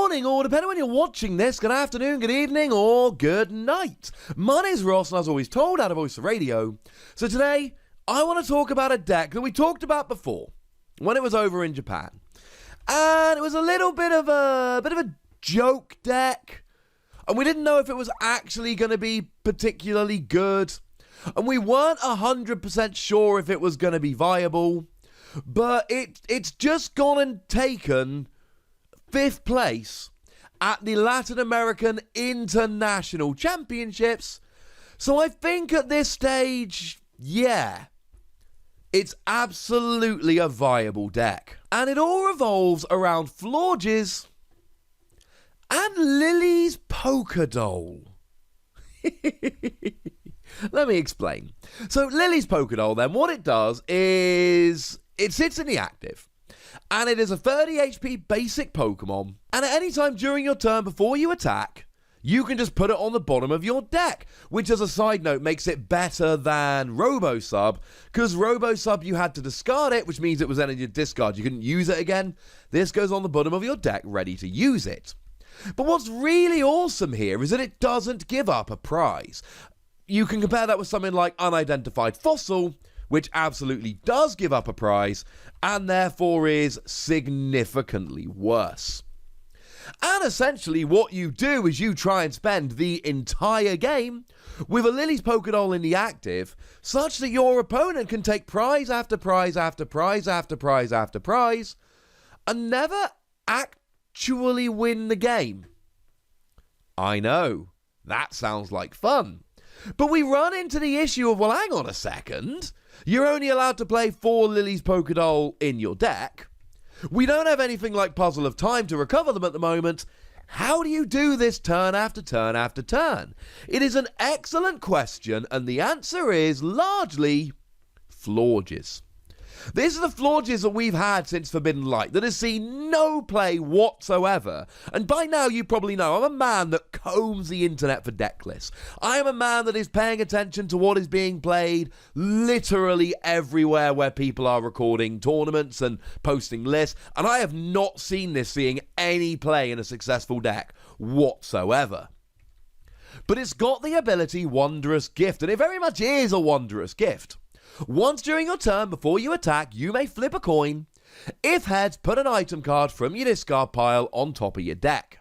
morning, or depending on when you're watching this, good afternoon, good evening, or good night. My name's Ross, and as always told, out of Voice of Radio. So today, I want to talk about a deck that we talked about before, when it was over in Japan. And it was a little bit of a joke deck, and we didn't know if it was actually going to be particularly good, and we weren't 100% sure if it was going to be viable, but it's just gone and taken 5th place at the Latin American International Championships. So I think at this stage, yeah, it's absolutely a viable deck. And it all revolves around Florges and Lily's Poker Doll. Let me explain. So Lily's Poker Doll, then, what it does is it sits in the active. And it is a 30 HP basic Pokemon, and at any time during your turn before you attack, you can just put it on the bottom of your deck, which as a side note makes it better than Robosub, because Robosub you had to discard it, which means it was then in your discard, you couldn't use it again. This goes on the bottom of your deck ready to use it. But what's really awesome here is that it doesn't give up a prize. You can compare that with something like Unidentified Fossil, which absolutely does give up a prize, and therefore is significantly worse. And essentially what you do is you try and spend the entire game with a Lily's Poker Doll in the active, such that your opponent can take prize after prize after prize after prize after prize, and never actually win the game. I know, that sounds like fun. But we run into the issue of, well, hang on a second. You're only allowed to play 4 Lily's Poker Doll in your deck. We don't have anything like Puzzle of Time to recover them at the moment. How do you do this turn after turn after turn? It is an excellent question, and the answer is largely Florges. This is the Florges that we've had since Forbidden Light, that has seen no play whatsoever. And by now you probably know I'm a man that combs the internet for deck lists. I am a man that is paying attention to what is being played literally everywhere where people are recording tournaments and posting lists. And I have not seen this seeing any play in a successful deck whatsoever. But it's got the ability Wondrous Gift, and it very much is a Wondrous Gift. Once during your turn before you attack, you may flip a coin. If heads, put an item card from your discard pile on top of your deck.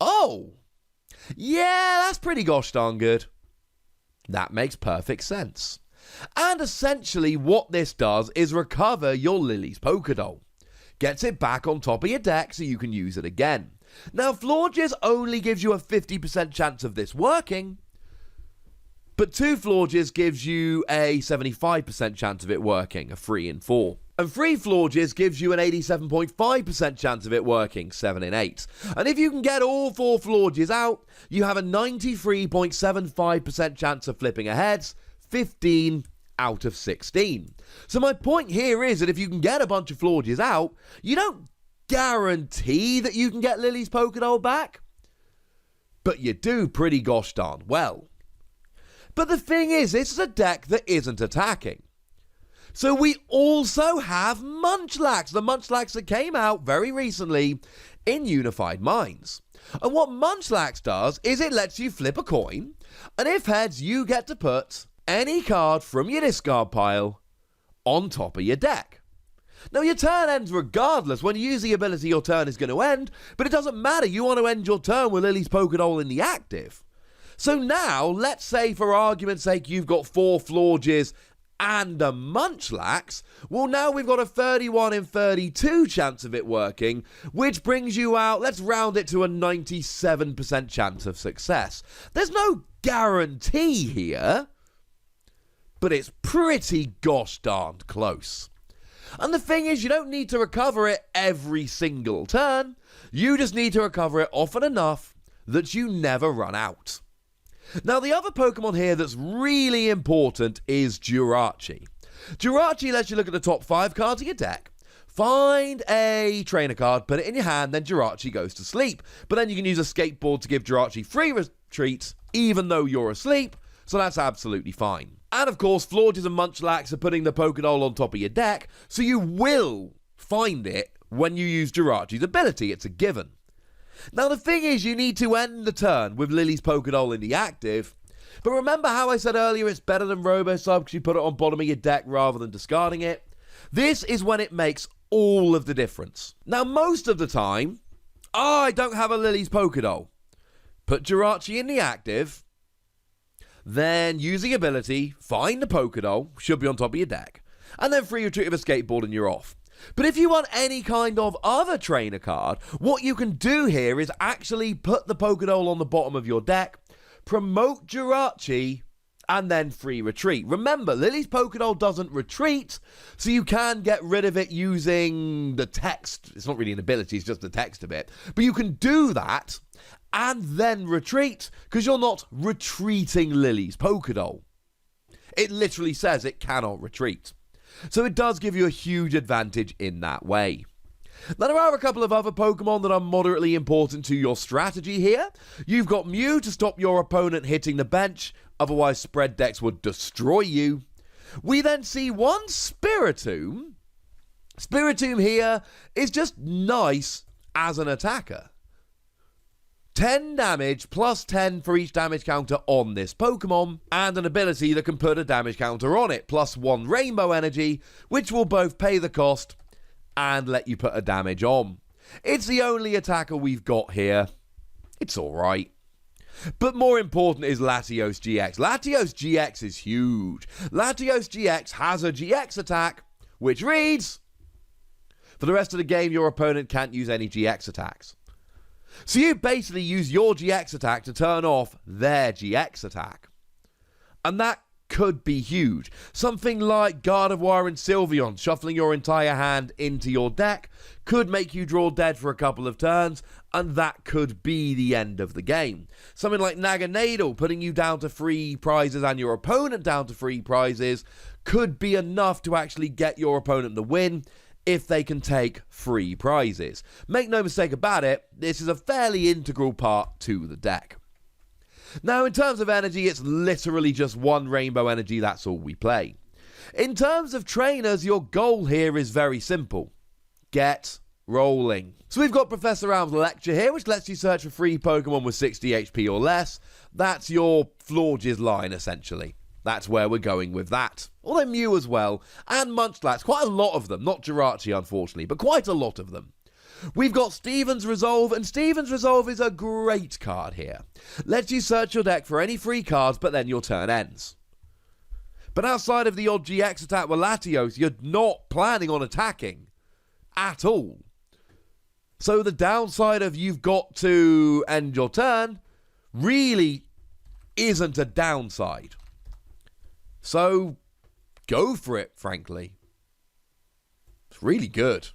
Oh, yeah, that's pretty gosh darn good. That makes perfect sense. And essentially what this does is recover your Lily's Poker Doll. Gets it back on top of your deck so you can use it again. Now, Florges only gives you a 50% chance of this working, but 2 Florges gives you a 75% chance of it working, a 3 in 4. And 3 Florges gives you an 87.5% chance of it working, 7 in 8. And if you can get all 4 Florges out, you have a 93.75% chance of flipping a heads, 15 out of 16. So my point here is that if you can get a bunch of Florges out, you don't guarantee that you can get Lily's Poker Doll back, but you do pretty gosh darn well. But the thing is, this is a deck that isn't attacking. So we also have Munchlax, the Munchlax that came out very recently in Unified Minds. And what Munchlax does is it lets you flip a coin, and if heads, you get to put any card from your discard pile on top of your deck. Now, your turn ends regardless. When you use the ability, your turn is going to end, but it doesn't matter. You want to end your turn with Lily's Poker Doll in the active. So now, let's say for argument's sake you've got 4 Florges and a Munchlax. Well, now we've got a 31 in 32 chance of it working, which brings you out, let's round it to a 97% chance of success. There's no guarantee here, but it's pretty gosh darned close. And the thing is, you don't need to recover it every single turn. You just need to recover it often enough that you never run out. Now, the other Pokemon here that's really important is Jirachi. Jirachi lets you look at the top 5 cards of your deck, find a trainer card, put it in your hand, then Jirachi goes to sleep. But then you can use a skateboard to give Jirachi free retreats, even though you're asleep, so that's absolutely fine. And of course, Florges and Munchlax are putting the Poké Doll on top of your deck, so you will find it when you use Jirachi's ability. It's a given. Now the thing is, you need to end the turn with Lily's Pokédoll in the active, but remember how I said earlier it's better than Robo-Sub because you put it on bottom of your deck rather than discarding it? This is when it makes all of the difference. Now most of the time, I don't have a Lily's Pokédoll. Put Jirachi in the active, then using ability, find the Pokédoll, should be on top of your deck, and then free retreat of a skateboard and you're off. But if you want any kind of other trainer card, what you can do here is actually put the Pokédoll on the bottom of your deck, promote Jirachi, and then free retreat. Remember, Lily's Pokédoll doesn't retreat, so you can get rid of it using the text. It's not really an ability, it's just the text of it. But you can do that and then retreat, because you're not retreating Lily's Pokédoll. It literally says it cannot retreat. So it does give you a huge advantage in that way. Now there are a couple of other Pokemon that are moderately important to your strategy here. You've got Mew to stop your opponent hitting the bench, otherwise spread decks would destroy you. We then see one Spiritomb. Spiritomb here is just nice as an attacker. 10 damage plus 10 for each damage counter on this Pokemon, and an ability that can put a damage counter on it, plus 1 Rainbow Energy, which will both pay the cost and let you put a damage on. It's the only attacker we've got here. It's alright. But more important is Latios GX. Latios GX is huge. Latios GX has a GX attack, which reads, for the rest of the game, your opponent can't use any GX attacks. So you basically use your GX attack to turn off their GX attack. And that could be huge. Something like Gardevoir and Sylveon shuffling your entire hand into your deck could make you draw dead for a couple of turns, and that could be the end of the game. Something like Naganadel putting you down to 3 prizes and your opponent down to 3 prizes could be enough to actually get your opponent the win if they can take 3 prizes. Make no mistake about it, this is a fairly integral part to the deck. Now, in terms of energy, it's literally just 1 Rainbow Energy, that's all we play. In terms of trainers, your goal here is very simple. Get rolling. So we've got Professor Elm's Lecture here, which lets you search for free Pokemon with 60 HP or less. That's your Florges line, essentially. That's where we're going with that. Although Mew as well, and Munchlax, quite a lot of them. Not Jirachi, unfortunately, but quite a lot of them. We've got Steven's Resolve, and Steven's Resolve is a great card here. Lets you search your deck for any free cards, but then your turn ends. But outside of the odd GX attack with Latios, you're not planning on attacking at all. So the downside of you've got to end your turn really isn't a downside. So go for it, frankly. It's really good.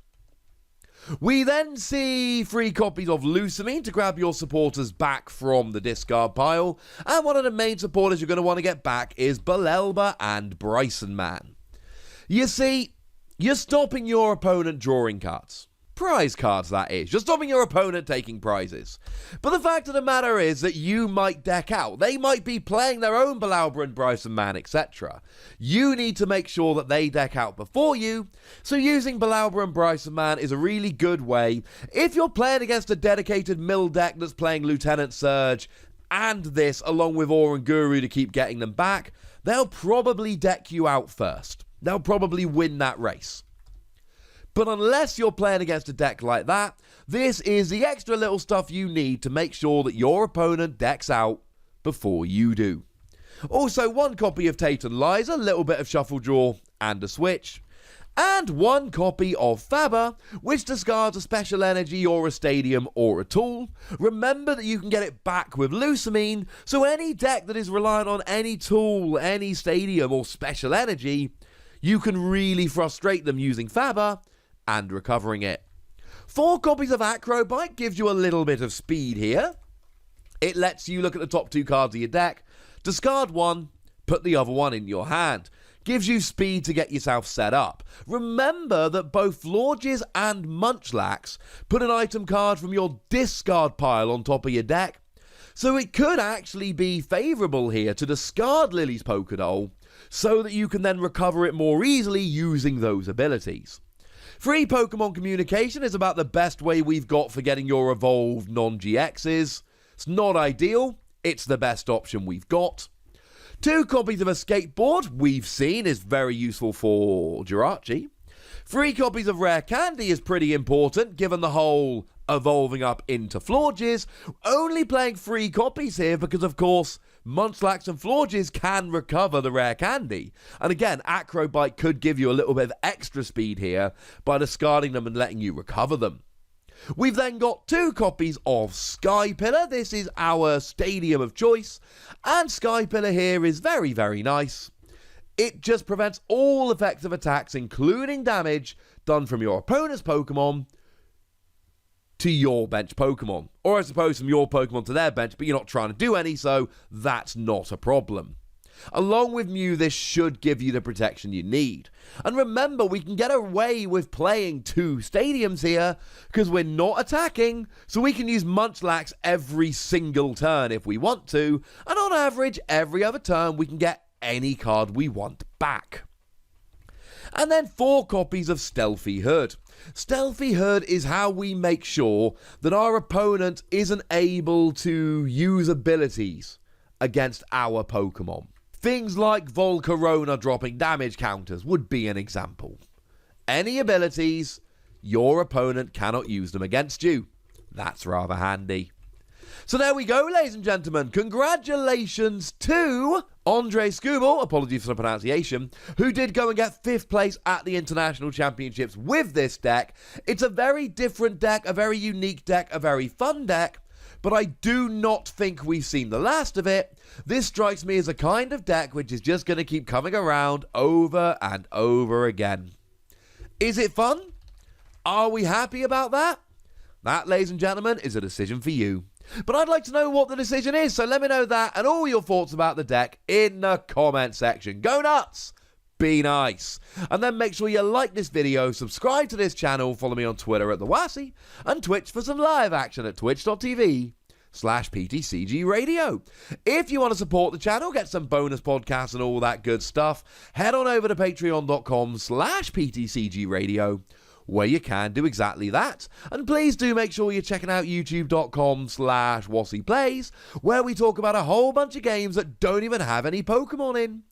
We then see 3 copies of Lusamine to grab your supporters back from the discard pile, and one of the main supporters you're going to want to get back is Belelba and Bryson Man. You see, you're stopping your opponent drawing cards. Prize cards, that is. You're stopping your opponent taking prizes. But the fact of the matter is that you might deck out. They might be playing their own Belelba and Bryson Man, etc. You need to make sure that they deck out before you. So using Belelba and Bryson Man is a really good way. If you're playing against a dedicated mill deck that's playing Lieutenant Surge and this along with Oranguru to keep getting them back, they'll probably deck you out first. They'll probably win that race. But unless you're playing against a deck like that, this is the extra little stuff you need to make sure that your opponent decks out before you do. Also, 1 copy of Tate and Lies, a little bit of Shuffle Draw and a Switch. And 1 copy of Faber, which discards a special energy or a stadium or a tool. Remember that you can get it back with Lusamine, so any deck that is reliant on any tool, any stadium or special energy, you can really frustrate them using Faber and recovering it. 4 copies of Acrobite gives you a little bit of speed here. It lets you look at the top 2 cards of your deck, discard 1, put the other one in your hand. Gives you speed to get yourself set up. Remember that both Florges and Munchlax put an item card from your discard pile on top of your deck. So it could actually be favourable here to discard Lily's Pokédoll so that you can then recover it more easily using those abilities. Free Pokemon communication is about the best way we've got for getting your evolved non-GXs. It's not ideal, it's the best option we've got. 2 copies of a skateboard we've seen is very useful for Jirachi. 3 copies of rare candy is pretty important given the whole evolving up into Florges. Only playing 3 copies here because of course Munchlax and Florges can recover the rare candy. And again, Acrobite could give you a little bit of extra speed here by discarding them and letting you recover them. We've then got 2 copies of Sky Pillar. This is our stadium of choice. And Sky Pillar here is very, very nice. It just prevents all effective attacks, including damage, done from your opponent's Pokemon to your bench Pokemon. Or I suppose from your Pokemon to their bench, but you're not trying to do any, so that's not a problem. Along with Mew, this should give you the protection you need. And remember, we can get away with playing 2 stadiums here, because we're not attacking, so we can use Munchlax every single turn if we want to, and on average, every other turn we can get any card we want back. And then 4 copies of Stealthy Hood. Stealthy Hood is how we make sure that our opponent isn't able to use abilities against our Pokemon. Things like Volcarona dropping damage counters would be an example. Any abilities, your opponent cannot use them against you. That's rather handy. So there we go, ladies and gentlemen. Congratulations to Andre Skubal, apologies for the pronunciation, who did go and get 5th place at the International Championships with this deck. It's a very different deck, a very unique deck, a very fun deck, but I do not think we've seen the last of it. This strikes me as a kind of deck which is just going to keep coming around over and over again. Is it fun? Are we happy about that? That, ladies and gentlemen, is a decision for you. But I'd like to know what the decision is, so let me know that and all your thoughts about the deck in the comment section. Go nuts! Be nice. And then make sure you like this video, subscribe to this channel, follow me on Twitter at TheWassy, and Twitch for some live action at twitch.tv/PTCGRadio. If you want to support the channel, get some bonus podcasts and all that good stuff, head on over to patreon.com/PTCGRadio, where you can do exactly that. And please do make sure you're checking out youtube.com/WassyPlays, where we talk about a whole bunch of games that don't even have any Pokemon in.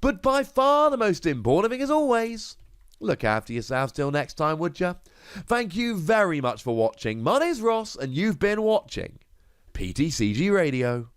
But by far the most important thing, as always, look after yourselves till next time, would ya? Thank you very much for watching. My name's Ross, and you've been watching PTCG Radio.